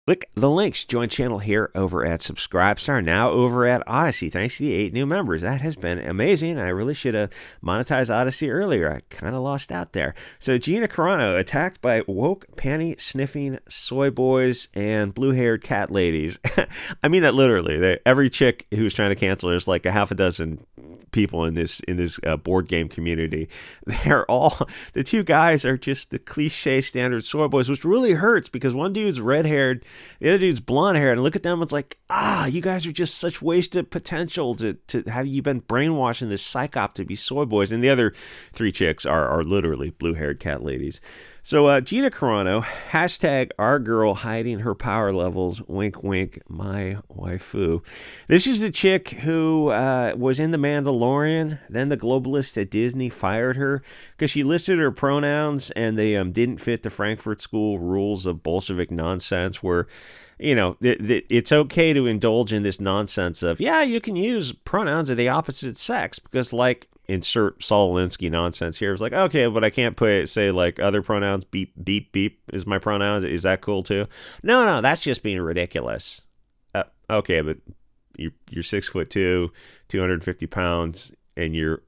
Click the links. Join channel here over at Subscribestar, now over at Odyssey. Thanks to the 8 new members. That has been amazing. I really should have monetized Odyssey earlier. I kind of lost out there. So Gina Carano attacked by woke, panty sniffing Soyboys and blue-haired Catladies. I mean that literally. Every chick who's trying to cancel, there's like a half a dozen people in this board game community. They're all, the two guys are just the cliche standard soy boys, which really hurts because one dude's red haired, the other dude's blonde haired, and look at them, it's like, you guys are just such wasted potential to have you been brainwashing this psychop to be soy boys. And the other three chicks are literally blue haired cat ladies. So Gina Carano, hashtag our girl hiding her power levels, wink wink, my waifu. This is the chick who was in The Mandalorian. Then the globalists at Disney fired her because she listed her pronouns and they didn't fit the Frankfurt School rules of Bolshevik nonsense where, you know, it's okay to indulge in this nonsense of, yeah, you can use pronouns of the opposite sex because, like, insert Saul Alinsky nonsense here. It's like, okay, but I can't say like other pronouns, beep, beep, beep is my pronouns. Is that cool too? No, that's just being ridiculous. Okay, but you're 6'2", 250 pounds, and you're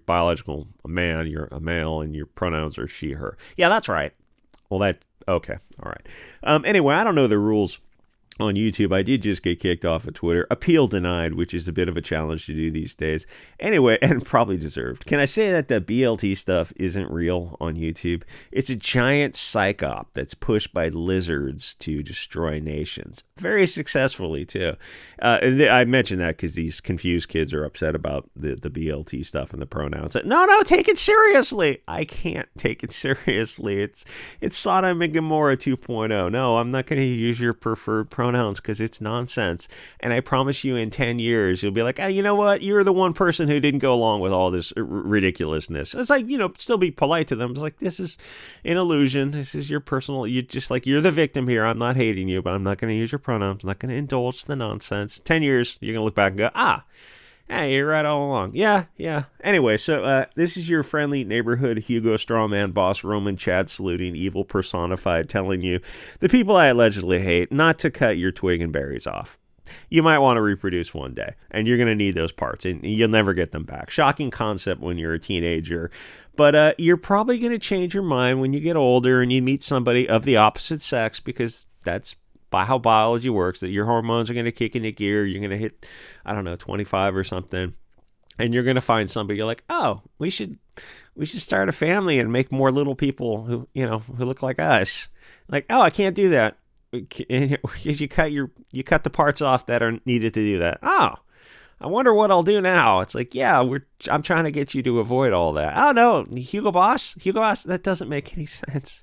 biological man, you're a male, and your pronouns are she, her. Yeah, that's right. Well, okay, all right. Anyway, I don't know the rules on YouTube. I did just get kicked off of Twitter. Appeal denied, which is a bit of a challenge to do these days. Anyway, and probably deserved. Can I say that the BLT stuff isn't real on YouTube? It's a giant psyop that's pushed by lizards to destroy nations. Very successfully, too. I mentioned that because these confused kids are upset about the BLT stuff and the pronouns. No, take it seriously. I can't take it seriously. It's Sodom and Gomorrah 2.0. No, I'm not going to use your preferred pronouns because it's nonsense. And I promise you in 10 years, you'll be like, you know what? You're the one person who didn't go along with all this ridiculousness. It's like, still be polite to them. It's like, this is an illusion. This is your personal, you're the victim here. I'm not hating you, but I'm not going to use your pronouns. I'm not going to indulge the nonsense. 10 years, you're going to look back and go, hey, you're right all along. Yeah. Anyway, so this is your friendly neighborhood Hugo Strawman boss, Roman Chad saluting, evil personified, telling you the people I allegedly hate not to cut your twig and berries off. You might want to reproduce one day, and you're going to need those parts, and you'll never get them back. Shocking concept when you're a teenager, but you're probably going to change your mind when you get older and you meet somebody of the opposite sex, because that's by how biology works, that your hormones are going to kick into gear. You're going to hit, 25 or something, and you're going to find somebody. You're like, we should start a family and make more little people who look like us. Like, I can't do that. You cut the parts off that are needed to do that. I wonder what I'll do now. It's like, I'm trying to get you to avoid all that. Oh no, Hugo Boss, that doesn't make any sense.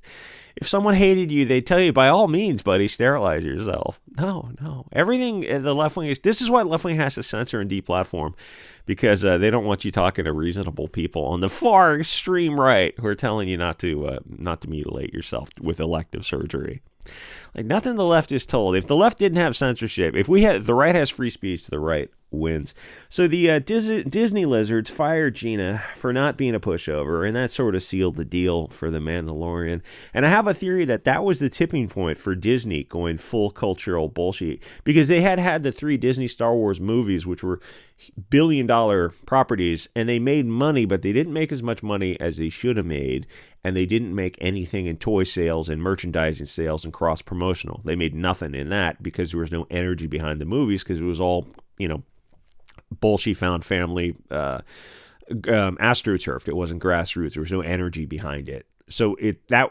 If someone hated you, they'd tell you, by all means, buddy, sterilize yourself. No. Everything the left wing is. This is why left wing has to censor and deplatform, because they don't want you talking to reasonable people on the far extreme right who are telling you not to mutilate yourself with elective surgery. Like, nothing the left is told. If the left didn't have censorship, if the right has free speech, the right wins. So the Disney lizards fired Gina for not being a pushover, and that sort of sealed the deal for The Mandalorian. And I have a theory that was the tipping point for Disney going full cultural bullshit, because they had the 3 Disney Star Wars movies, which were billion-dollar properties, and they made money, but they didn't make as much money as they should have made, and they didn't make anything in toy sales and merchandising sales and cross-promotional. They made nothing in that because there was no energy behind the movies, because it was all, bullshit found family astroturfed. It wasn't grassroots. There was no energy behind it. So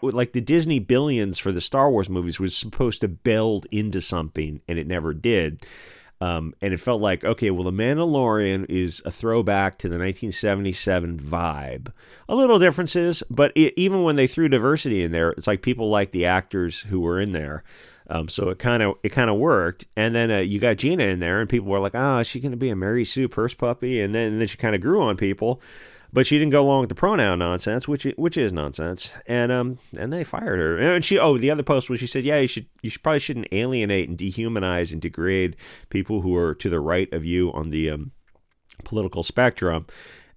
like the Disney billions for the Star Wars movies was supposed to build into something, and it never did. And it felt like, okay, well, The Mandalorian is a throwback to the 1977 vibe. A little differences, but even when they threw diversity in there, it's like people like the actors who were in there. So it kind of worked. And then you got Gina in there, and people were like, is she going to be a Mary Sue purse puppy? And then she kind of grew on people. But she didn't go along with the pronoun nonsense, which is nonsense, and they fired her. And the other post was, she said, you probably shouldn't alienate and dehumanize and degrade people who are to the right of you on the political spectrum,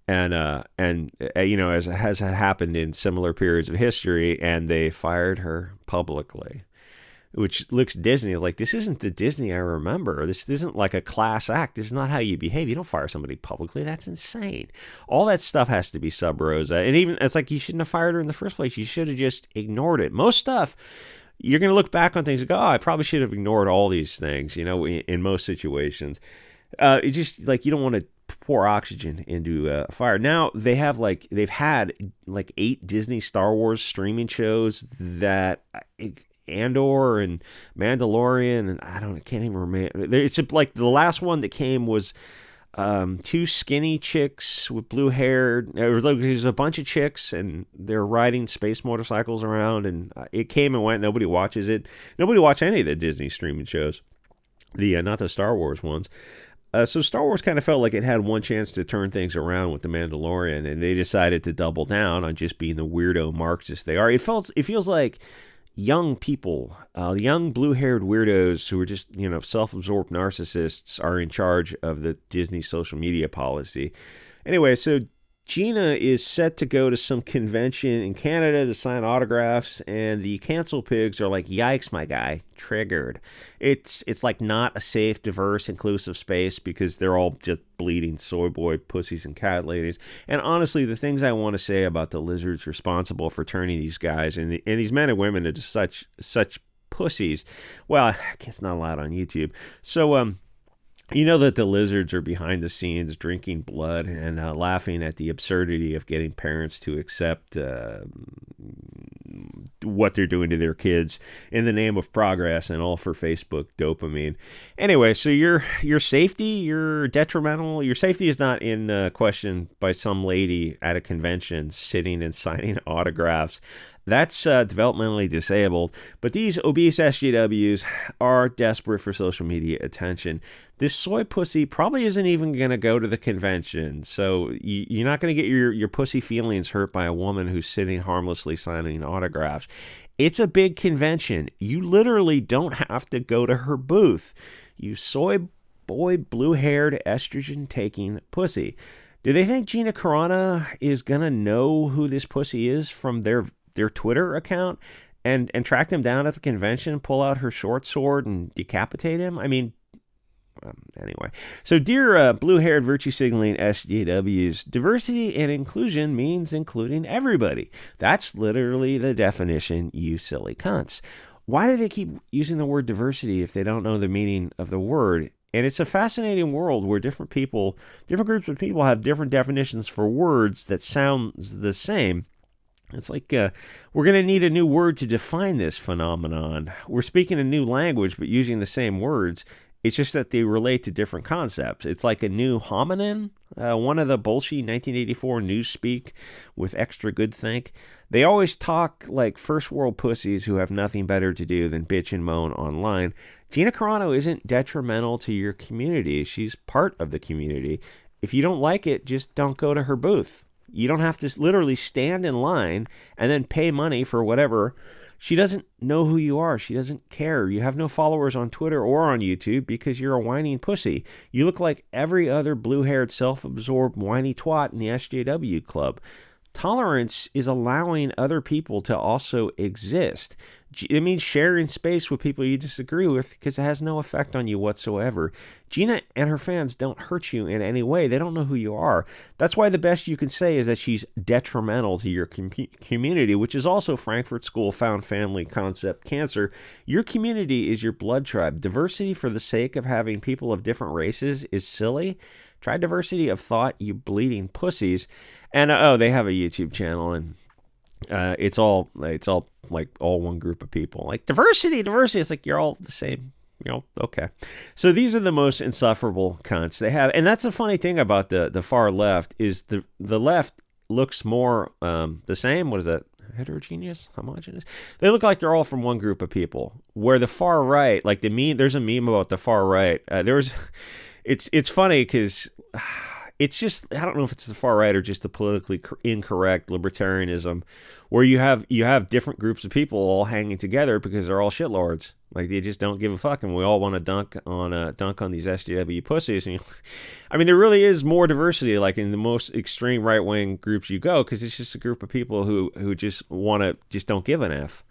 and as has happened in similar periods of history, and they fired her publicly. which looks Disney. Like, this isn't the Disney I remember. This isn't like a class act. This is not how you behave. You don't fire somebody publicly. That's insane. All that stuff has to be sub rosa. And even, it's like you shouldn't have fired her in the first place. You should have just ignored it. Most stuff, you're going to look back on things and go, oh, I probably should have ignored all these things, in most situations. It's just like you don't want to pour oxygen into a fire. Now they've had 8 Disney Star Wars streaming shows that Andor and Mandalorian, and I can't even remember. It's like the last one that came was 2 skinny chicks with blue hair. There's a bunch of chicks and they're riding space motorcycles around, and it came and went. Nobody watches it. Nobody watched any of the Disney streaming shows. Not the Star Wars ones. So Star Wars kind of felt like it had one chance to turn things around with The Mandalorian, and they decided to double down on just being the weirdo Marxists they are. It feels like young people, young blue-haired weirdos who are just, self-absorbed narcissists are in charge of the Disney social media policy. Anyway, so Gina is set to go to some convention in Canada to sign autographs, and the cancel pigs are like, yikes, my guy, triggered. It's like not a safe, diverse, inclusive space because they're all just bleeding soy boy pussies and cat ladies. And honestly, the things I want to say about the lizards responsible for turning these guys and these men and women into such pussies, well, it's not allowed on YouTube. So, that the lizards are behind the scenes drinking blood and laughing at the absurdity of getting parents to accept what they're doing to their kids in the name of progress, and all for Facebook dopamine. Anyway, so your safety, your safety is not in question by some lady at a convention sitting and signing autographs. That's developmentally disabled. But these obese SJWs are desperate for social media attention. This soy pussy probably isn't even going to go to the convention. So you're not going to get your pussy feelings hurt by a woman who's sitting harmlessly signing autographs. It's a big convention. You literally don't have to go to her booth. You soy boy, blue-haired, estrogen-taking pussy. Do they think Gina Carano is going to know who this pussy is from their Twitter account and track them down at the convention, pull out her short sword and decapitate him? I mean, anyway. So dear blue-haired virtue-signaling SJWs, diversity and inclusion means including everybody. That's literally the definition, you silly cunts. Why do they keep using the word diversity if they don't know the meaning of the word? And it's a fascinating world where different groups of people have different definitions for words that sound the same. It's like we're going to need a new word to define this phenomenon. We're speaking a new language, but using the same words. It's just that they relate to different concepts. It's like a new hominin, one of the bullshit 1984 Newspeak with extra good think. They always talk like first world pussies who have nothing better to do than bitch and moan online. Gina Carano isn't detrimental to your community. She's part of the community. If you don't like it, just don't go to her booth. You don't have to literally stand in line and then pay money for whatever. She doesn't know who you are. She doesn't care. You have no followers on Twitter or on YouTube because you're a whining pussy. You look like every other blue-haired, self-absorbed, whiny twat in the SJW club. Tolerance is allowing other people to also exist. It means sharing space with people you disagree with because it has no effect on you whatsoever. Gina and her fans don't hurt you in any way. They don't know who you are. That's why the best you can say is that she's detrimental to your community, which is also Frankfurt School found family concept cancer. Your community is your blood tribe. Diversity for the sake of having people of different races is silly. Try diversity of thought, you bleeding pussies. And they have a YouTube channel, and it's all like all one group of people. Like diversity. It's like you're all the same. Okay. So these are the most insufferable cunts they have, and that's the funny thing about the far left is the left looks more the same. What is that? Heterogeneous, homogeneous. They look like they're all from one group of people. Where the far right, like there's a meme about the far right. It's funny because it's just, I don't know if it's the far right or just the politically incorrect libertarianism, where you have different groups of people all hanging together because they're all shitlords. Like they just don't give a fuck, and we all want to dunk on these SJW pussies. And I mean, there really is more diversity, like in the most extreme right wing groups you go, because it's just a group of people who just don't give an F.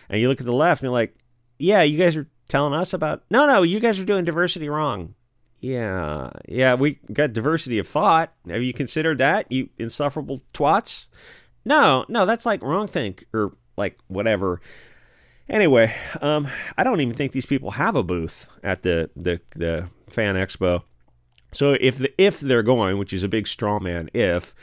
And you look at the left, and you're like, Yeah, you guys are telling us about. No, you guys are doing diversity wrong. Yeah, we got diversity of thought. Have you considered that, you insufferable twats? No, that's like wrong think or like whatever. Anyway, I don't even think these people have a booth at the Fan Expo. So if they're going, which is a big straw man, if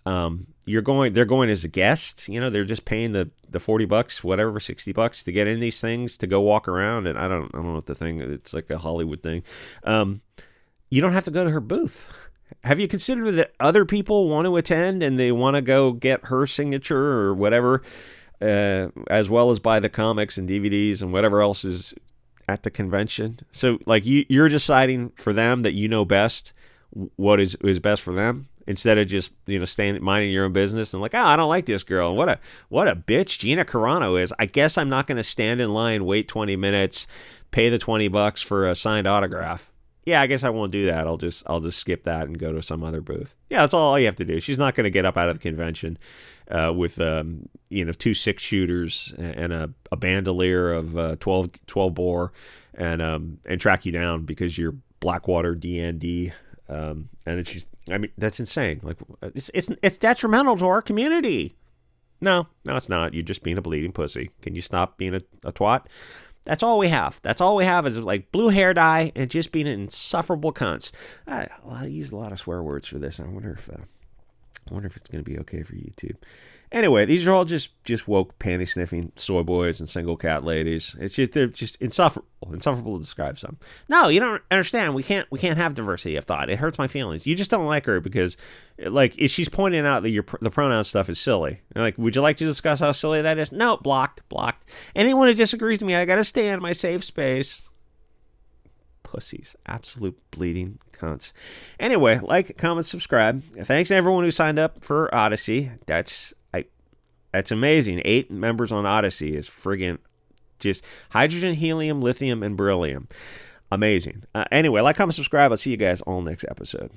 they're going as a guest. They're just paying the $40, whatever, $60 to get in these things to go walk around. And I don't know what the thing. It's like a Hollywood thing. You don't have to go to her booth. Have you considered that other people want to attend and they want to go get her signature or whatever, as well as buy the comics and DVDs and whatever else is at the convention? So like you're deciding for them that you know best what is best for them, instead of just staying minding your own business and like, I don't like this girl. What a bitch Gina Carano is. I guess I'm not going to stand in line, wait 20 minutes, pay the $20 for a signed autograph. Yeah, I guess I won't do that. I'll just skip that and go to some other booth. Yeah, that's all you have to do. She's not going to get up out of the convention with 2 6-shooters and a bandolier of 12 bore and track you down because you're Blackwater DND. And then that's insane. Like it's detrimental to our community. No, it's not. You're just being a bleeding pussy. Can you stop being a twat? That's all we have. That's all we have is like blue hair dye and just being insufferable cunts. I use a lot of swear words for this. I wonder if it's going to be okay for YouTube. Anyway, these are all just woke panty sniffing soy boys and single cat ladies. They're just insufferable to describe some. No, you don't understand. We can't have diversity of thought. It hurts my feelings. You just don't like her because, like, if she's pointing out that the pronoun stuff is silly. Like, would you like to discuss how silly that is? No, blocked. Anyone who disagrees with me, I gotta stay in my safe space. Pussies, absolute bleeding cunts. Anyway, like, comment, subscribe. Thanks to everyone who signed up for Odyssey. That's amazing. 8 members on Odyssey is friggin' just hydrogen, helium, lithium, and beryllium. Amazing. Anyway, like, comment, subscribe. I'll see you guys all next episode.